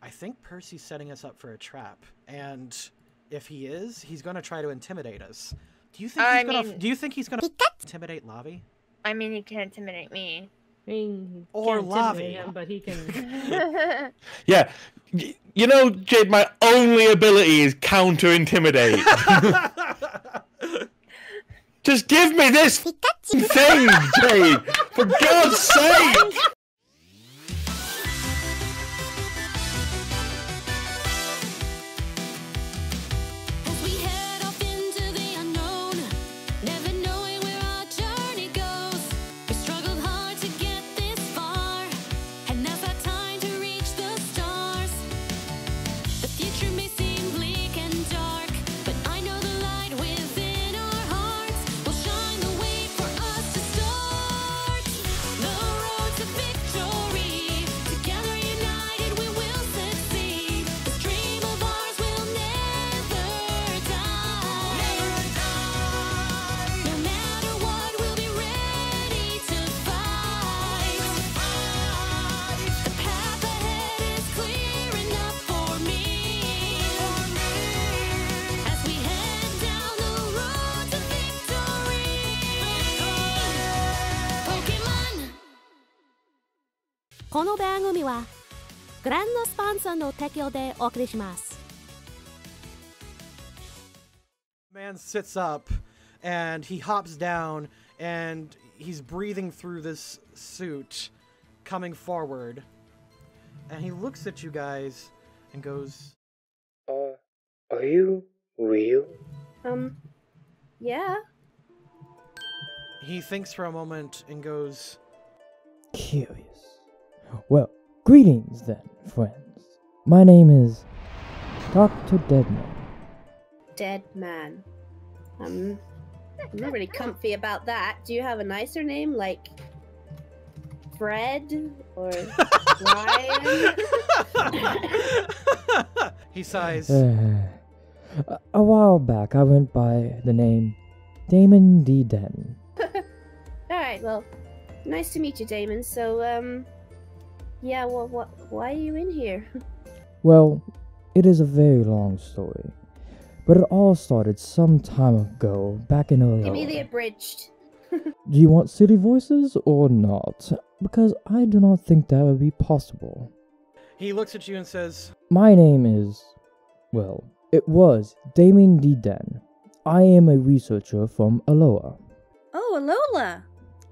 I think Percy's setting us up for a trap, and if he is, he's gonna try to intimidate us. Do you think he's gonna intimidate Lavi? I mean, he can intimidate me. I mean, or Lavi, him, but he can. Yeah, you know, Jade, my only ability is counter-intimidate. Just give me this thing, Jade! For God's sake! Man sits up and he hops down and he's breathing through this suit coming forward, and he looks at you guys and goes, Are you real? Yeah. He thinks for a moment and goes, Curious. Well, greetings then, friends. My name is Dr. Deadman. Deadman. I'm not really comfy about that. Do you have a nicer name, like Fred or Ryan? He sighs. A while back, I went by the name Damon D. Den. Alright, well, nice to meet you, Damon. So, yeah, well, why are you in here? Well, it is a very long story, but it all started some time ago, back in Aloha. Give me the abridged. Do you want city voices or not? Because I do not think that would be possible. He looks at you and says, My name is, well, it was Damon D. Den. I am a researcher from Aloha. Oh, Alola!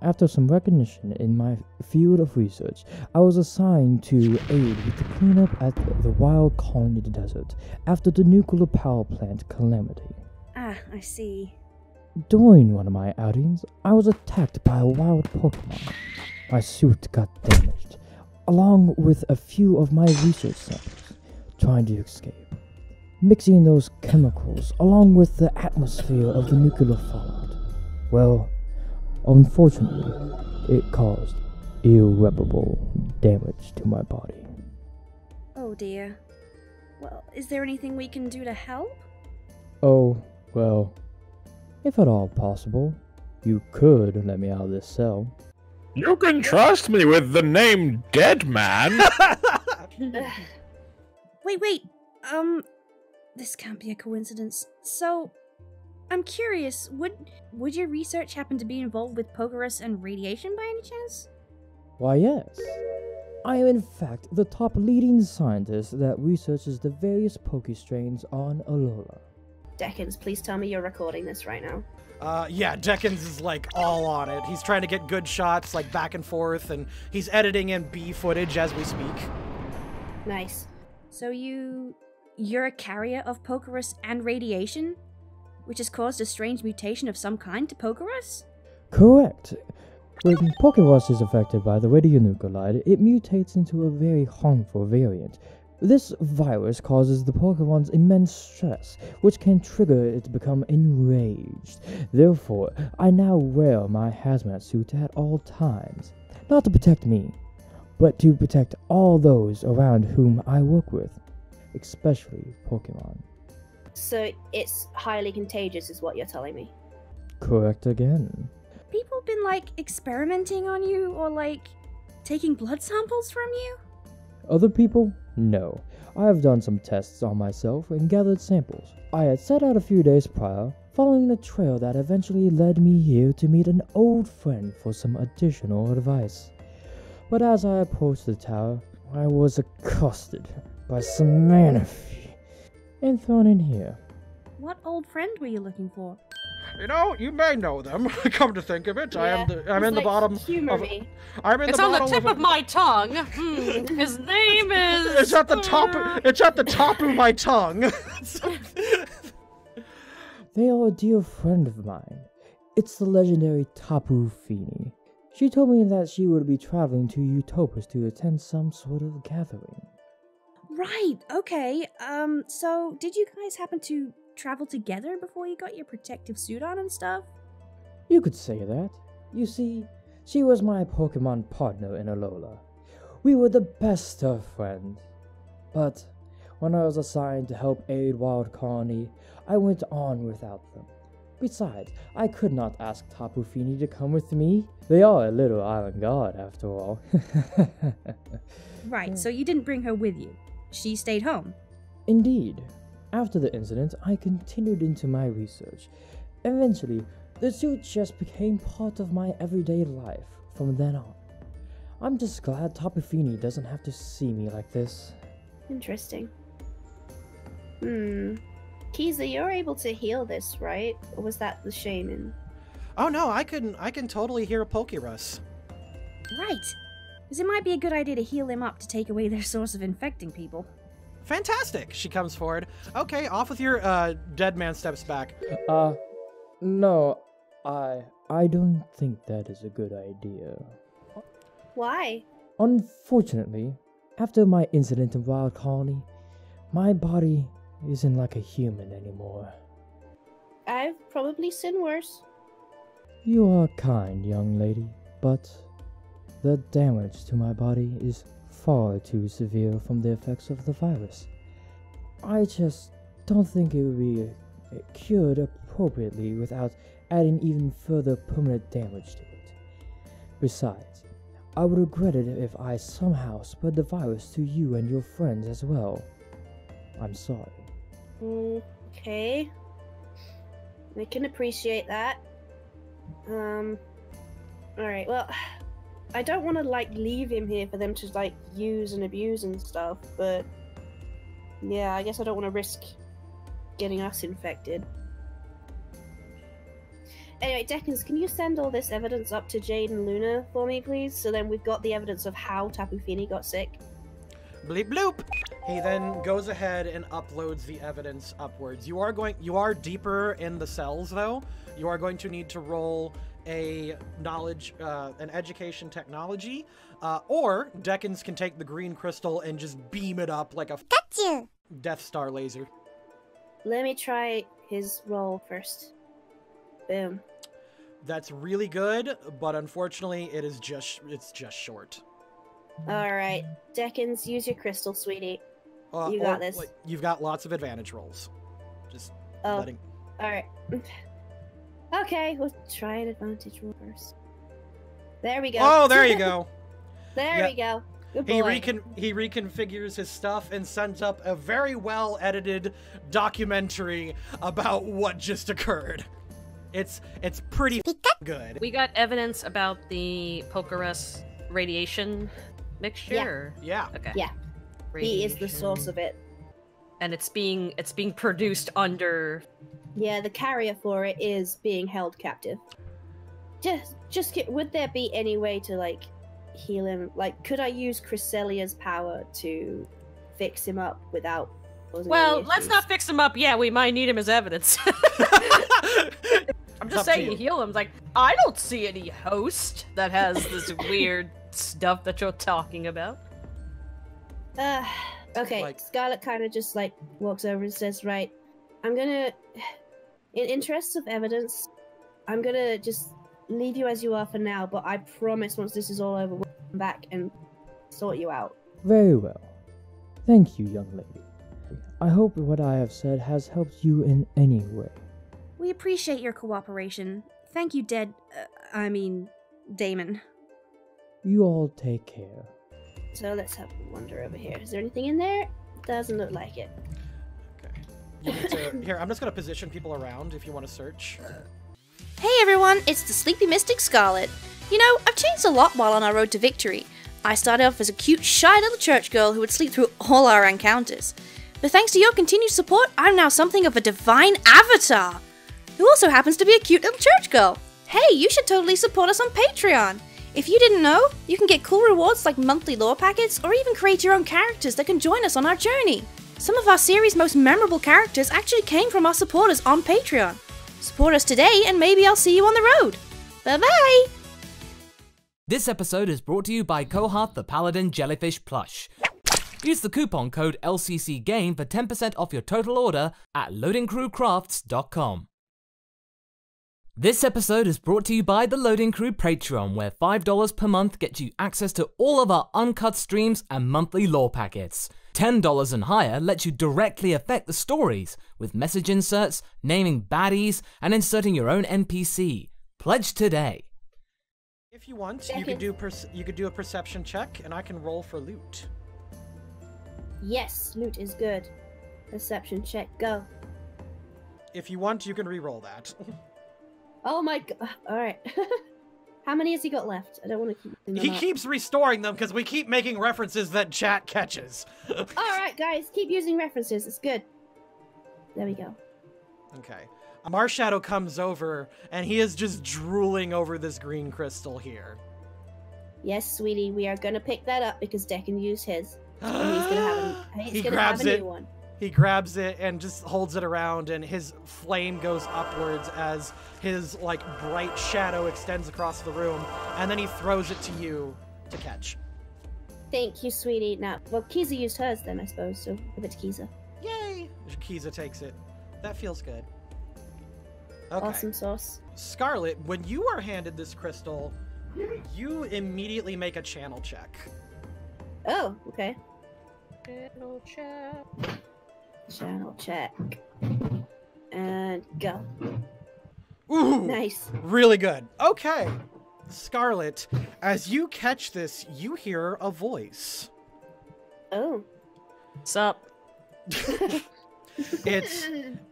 After some recognition in my field of research, I was assigned to aid with the cleanup at the wild colony of the desert after the nuclear power plant calamity. Ah, I see. During one of my outings, I was attacked by a wild Pokemon. My suit got damaged, along with a few of my research samples, trying to escape. Mixing those chemicals along with the atmosphere of the nuclear fallout, well, unfortunately, it caused irreparable damage to my body. Oh dear. Well, is there anything we can do to help? Oh, well, if at all possible, you could let me out of this cell. You can trust me with the name Deadman. Wait, this can't be a coincidence. So, I'm curious, would your research happen to be involved with Pokerus and radiation by any chance? Why, yes. I am in fact the top leading scientist that researches the various Poke strains on Alola. Deckens, please tell me you're recording this right now. Yeah, Deckens is like all on it. He's trying to get good shots, like back and forth, and he's editing in B footage as we speak. Nice. So you're a carrier of Pokerus and radiation? Which has caused a strange mutation of some kind to Pokerus? Correct. When Pokerus is affected by the radionuclide, it mutates into a very harmful variant. This virus causes the Pokemon's immense stress, which can trigger it to become enraged. Therefore, I now wear my hazmat suit at all times. Not to protect me, but to protect all those around whom I work with, especially Pokemon. So it's highly contagious is what you're telling me? Correct again. People been, like, experimenting on you or, like, taking blood samples from you? Other people? No, I have done some tests on myself and gathered samples. I had set out a few days prior, following the trail that eventually led me here to meet an old friend for some additional advice. But as I approached the tower, I was accosted by some manaphy and thrown in here. What old friend were you looking for? You know, you may know them. Come to think of it, I'm He's in the like, bottom. humor Of, me. I'm in It's the on the bottom tip of of my tongue. His name is. It's at the top. It's at the top of my tongue. They are a dear friend of mine. It's the legendary Tapu Fini. She told me that she would be traveling to Utopus to attend some sort of gathering. Right, okay. So did you guys happen to travel together before you got your protective suit on and stuff? You could say that. You see, she was my Pokemon partner in Alola. We were the best of friends. But when I was assigned to help aid Wild Colony, I went on without them. Besides, I could not ask Tapu Fini to come with me. They are a little island god, after all. Right, so you didn't bring her with you. She stayed home. Indeed. After the incident, I continued into my research. Eventually, the suit just became part of my everyday life from then on. I'm just glad Tapu Fini doesn't have to see me like this. Interesting. Kiza, you're able to heal this, right? Or was that the shaman? Oh no, I can totally hear a Pokerus. Right. Because it might be a good idea to heal him up to take away their source of infecting people. Fantastic! She comes forward. Okay, off with your Deadman steps back. No, I don't think that is a good idea. Why? Unfortunately, after my incident in Wild Colony, my body isn't like a human anymore. I've probably seen worse. You are kind, young lady, but the damage to my body is far too severe from the effects of the virus. I just don't think it would be cured appropriately without adding even further permanent damage to it. Besides, I would regret it if I somehow spread the virus to you and your friends as well. I'm sorry. Okay. I can appreciate that. Alright, well, I don't want to, like, leave him here for them to, like, use and abuse and stuff, but yeah, I guess I don't want to risk getting us infected. Anyway, Deckins, can you send all this evidence up to Jade and Luna for me, please? So then we've got the evidence of how Tapu Fini got sick. Bleep bloop. He then goes ahead and uploads the evidence upwards. You are deeper in the cells though. You are going to need to roll a knowledge, an education technology, or Deckins can take the green crystal and just beam it up like a Death Star laser. Let me try his roll first. Boom. That's really good, but unfortunately it's just short. Alright, Deckins, use your crystal, sweetie. You got this. You've got lots of advantage rolls. Just letting... Alright. Okay, we'll try an advantage roll first. There we go. Oh, there you go. There we go. Good boy. He reconfigures his stuff and sends up a very well edited documentary about what just occurred. It's pretty good. We got evidence about the Pokerus radiation mixture. Yeah. Okay. Yeah. He is the source of it. And it's being produced under. Yeah, the carrier for it is being held captive. Would there be any way to, like, heal him? Like, could I use Chryselia's power to fix him up without causing any Well, let's issues? not fix him up. Yeah, we might need him as evidence. I'm just saying, you heal him. Like, I don't see any host that has this weird stuff that you're talking about. Okay, Like- Scarlet kind of just, like, walks over and says, right, I'm gonna, in interests of evidence, I'm gonna just leave you as you are for now, but I promise once this is all over, we'll come back and sort you out. Very well. Thank you, young lady. I hope what I have said has helped you in any way. We appreciate your cooperation. Thank you, Damon. You all take care. So let's have a wander over here. Is there anything in there? Doesn't look like it. Okay. You need to, here, I'm just gonna position people around if you want to search. Hey everyone, it's the Sleepy Mystic Scarlet. You know, I've changed a lot while on our road to victory. I started off as a cute, shy little church girl who would sleep through all our encounters. But thanks to your continued support, I'm now something of a divine avatar, who also happens to be a cute little church girl. Hey, you should totally support us on Patreon. If you didn't know, you can get cool rewards like monthly lore packets, or even create your own characters that can join us on our journey. Some of our series' most memorable characters actually came from our supporters on Patreon. Support us today, and maybe I'll see you on the road. Bye-bye! This episode is brought to you by Kohath the Paladin Jellyfish Plush. Use the coupon code LCCGAME for 10% off your total order at LoadingCrewCrafts.com. This episode is brought to you by the Loading Crew Patreon, where $5 per month gets you access to all of our uncut streams and monthly lore packets. $10 and higher lets you directly affect the stories with message inserts, naming baddies, and inserting your own NPC. Pledge today. If you want, you could do a perception check, and I can roll for loot. Yes, loot is good. Perception check, go. If you want, you can re-roll that. Oh my god. Alright. How many has he got left? I don't want to keep them He up. keeps restoring them because we keep making references that chat catches. Alright, guys, keep using references. It's good. There we go. Okay. Marshadow comes over, and he is just drooling over this green crystal here. Yes, sweetie, we are gonna pick that up because Decken used his. And he's gonna have a new one. He grabs it and just holds it around, and his flame goes upwards as his, like, bright shadow extends across the room, and then he throws it to you to catch. Thank you, sweetie. Now, well, Kiza used hers then, I suppose, so give it to Kiza. Yay! Kiza takes it. That feels good. Okay. Awesome sauce. Scarlet, when you are handed this crystal, you immediately make a channel check. Oh, okay. Channel check. Channel check. And go. Ooh! Nice. Really good. Okay. Scarlet, as you catch this, you hear a voice. Oh. Sup?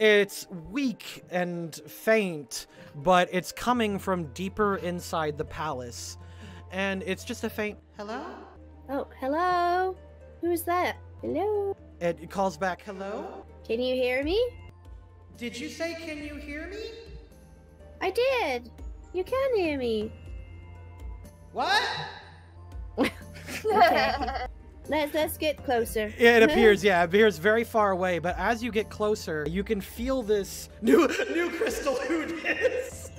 It's weak and faint, but it's coming from deeper inside the palace. And it's just a faint hello? Oh, hello? Who is that? Hello? It calls back, hello? Can you hear me? Did you say, can you hear me? I did. You can hear me. What? Okay. Let's get closer. Yeah, it appears very far away, but as you get closer, you can feel this new crystal hoodness.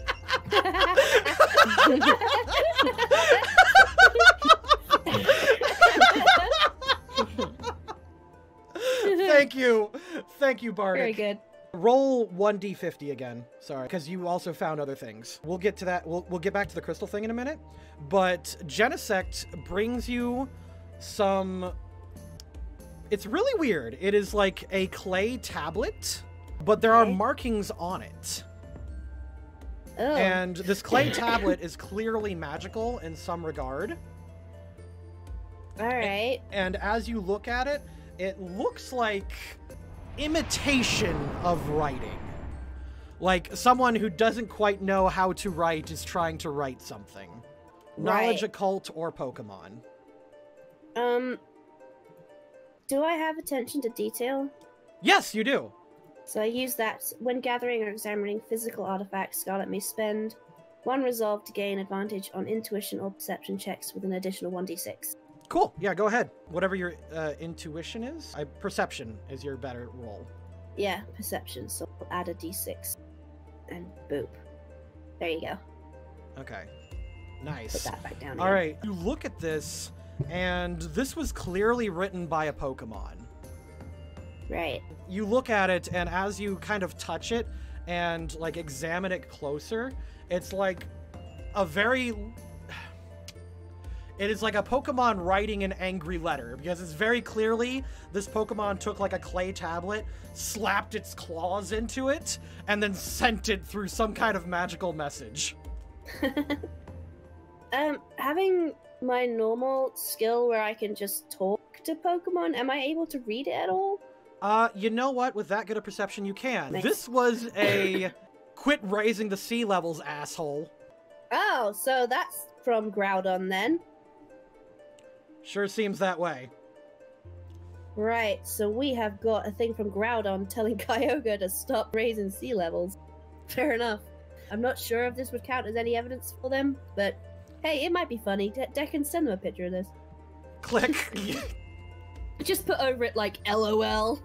Thank you, Bardic. Very good. Roll 1d50 again. Sorry, because you also found other things. We'll get to that. We'll get back to the crystal thing in a minute. But Genesect brings you some... It's really weird. It is like a clay tablet, but there are markings on it. Oh. And this clay tablet is clearly magical in some regard. Alright. And as you look at it, it looks like imitation of writing. Like someone who doesn't quite know how to write is trying to write something. Knowledge, occult, or Pokemon. Do I have attention to detail? Yes, you do. So I use that. When gathering or examining physical artifacts, Scarlet may spend 1 resolve to gain advantage on intuition or perception checks with an additional 1d6. Cool. Yeah, go ahead. Whatever your intuition is. Perception is your better roll. Yeah, perception. So I'll add a d6. And boop. There you go. Okay. Nice. Put that back down. All right. You look at this, and this was clearly written by a Pokemon. Right. You look at it, and as you kind of touch it and like examine it closer, it's like a very... It is like a Pokemon writing an angry letter, because it's very clearly this Pokemon took like a clay tablet, slapped its claws into it, and then sent it through some kind of magical message. Having my normal skill where I can just talk to Pokemon? Am I able to read it at all? You know what? With that good a perception, you can. Nice. This was a quit raising the sea levels, asshole. Oh, so that's from Groudon then. Sure seems that way. Right, so we have got a thing from Groudon telling Kyogre to stop raising sea levels. Fair enough. I'm not sure if this would count as any evidence for them, but hey, it might be funny. Deccan, send them a picture of this. Click. Just put over it like LOL.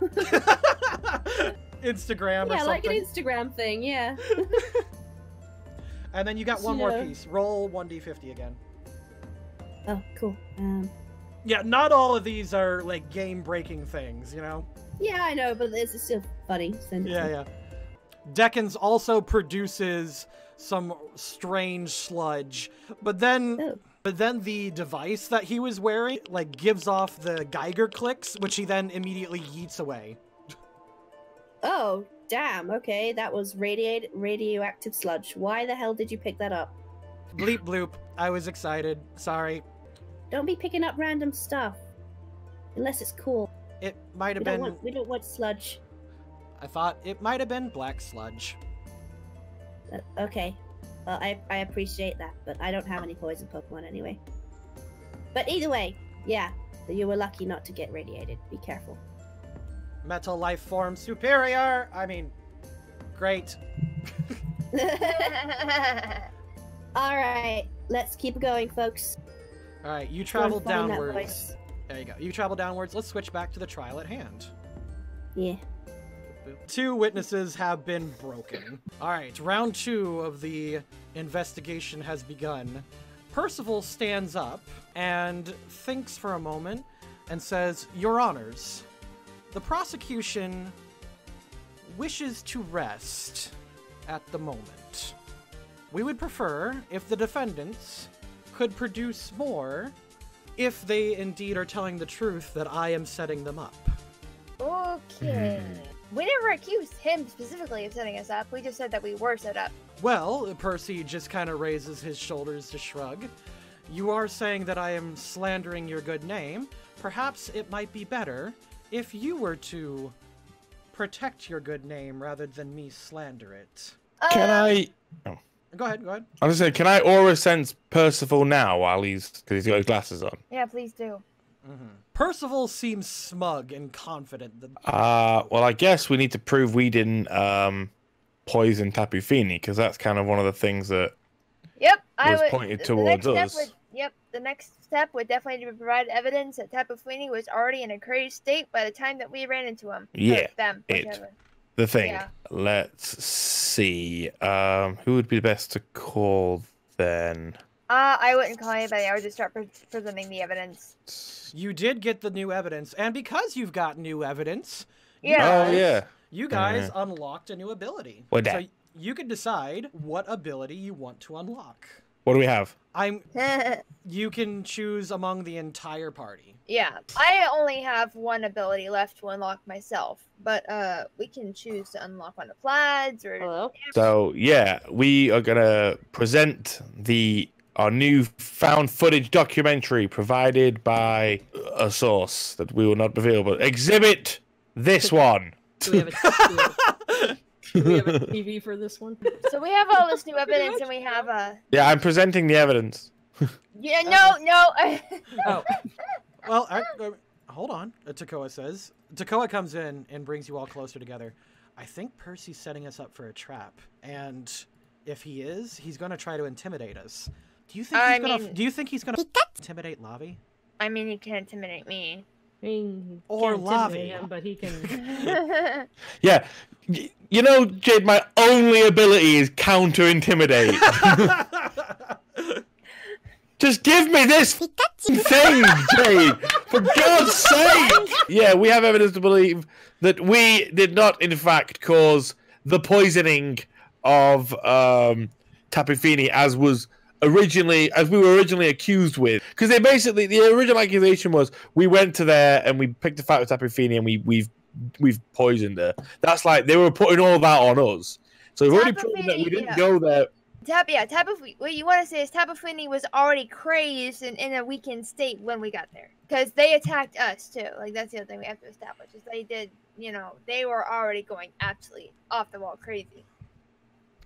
Instagram or something. Yeah, like an Instagram thing, yeah. And then you got one more piece. Roll 1d50 again. Oh, cool. Yeah, not all of these are like game-breaking things, you know? Yeah, I know, but it's still funny. Yeah. Deccan's also produces some strange sludge, but then the device that he was wearing like gives off the Geiger clicks, which he then immediately yeets away. Oh, damn. Okay, that was radioactive sludge. Why the hell did you pick that up? Bleep bloop. I was excited. Sorry. Don't be picking up random stuff. Unless it's cool. It might have been... We don't want sludge. I thought it might have been black sludge. Okay. Well, I appreciate that, but I don't have any poison Pokemon anyway. But either way, yeah, you were lucky not to get radiated. Be careful. Metal life form superior! I mean, great. Alright, let's keep going, folks. Alright, you travel downwards. There you go. You travel downwards. Let's switch back to the trial at hand. Yeah. 2 witnesses have been broken. Alright, round 2 of the investigation has begun. Percival stands up and thinks for a moment and says, Your Honors, the prosecution wishes to rest at the moment. We would prefer if the defendants could produce more if they indeed are telling the truth that I am setting them up. Okay. We never accused him specifically of setting us up. We just said that we were set up. Well, Percy just kind of raises his shoulders to shrug. You are saying that I am slandering your good name. Perhaps it might be better if you were to protect your good name rather than me slander it. Can I... Oh. Go ahead. I was gonna say, can I aura sense Percival now while because he's got his glasses on? Yeah, please do. Percival seems smug and confident. Well, I guess we need to prove we didn't poison Tapu Fini, because that's kind of one of the things that was pointed towards us. The next step would definitely be provide evidence that Tapu Fini was already in a crazy state by the time that we ran into him. Yeah, the thing. Yeah. Let's see. Who would be best to call then? I wouldn't call anybody. I would just start presenting the evidence. You did get the new evidence, and because you've got new evidence, you guys unlocked a new ability. What so you can decide what ability you want to unlock. What do we have? You can choose among the entire party. Yeah, I only have one ability left to unlock myself, but we can choose to unlock one of Vlad's or. Hello? So yeah, we are gonna present our new found footage documentary provided by a source that we will not reveal, but exhibit this one. Do we have a TV for this one? So we have all this new evidence, and we have a. Yeah, I'm presenting the evidence. Yeah, no. Oh. Well, hold on. Takoa says. Takoa comes in and brings you all closer together. I think Percy's setting us up for a trap, and if he is, he's going to try to intimidate us. Do you think he's gonna intimidate Lavi? I mean, he can intimidate me. I mean, he or can't Lavi, him, but he can. Yeah, you know, Jade, my only ability is counter intimidate. Just give me this thing, Jade, for God's sake! Yeah, we have evidence to believe that we did not, in fact, cause the poisoning of Tapu Fini as we were originally accused with, because the original accusation was we went to there and we picked a fight with Tapu Fini and we've poisoned her. That's like they were putting all that on us. So we've already proven that we didn't go there. What you want to say is Tapu Fini was already crazed and in a weakened state when we got there. Because they attacked us, too. Like, that's the other thing we have to establish, is they did, you know, they were already going absolutely off the wall crazy.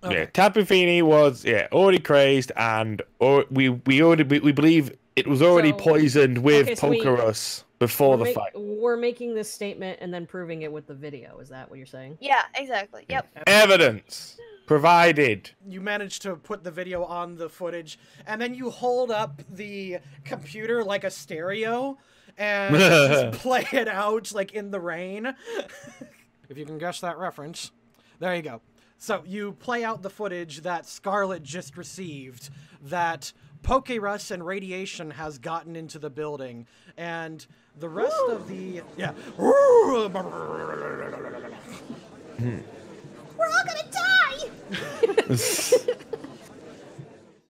Yeah, Tapu Fini was already crazed, and we believe it was already poisoned with Pokerus before the fight. We're making this statement and then proving it with the video. Is that what you're saying? Yeah, exactly. Yep. Evidence provided. You manage to put the video on the footage, and then you hold up the computer like a stereo and just play it out like in the rain. If you can guess that reference. There you go. So you play out the footage that Scarlet just received, that Pokerus and radiation has gotten into the building, and the rest of the... Yeah. We're all gonna die!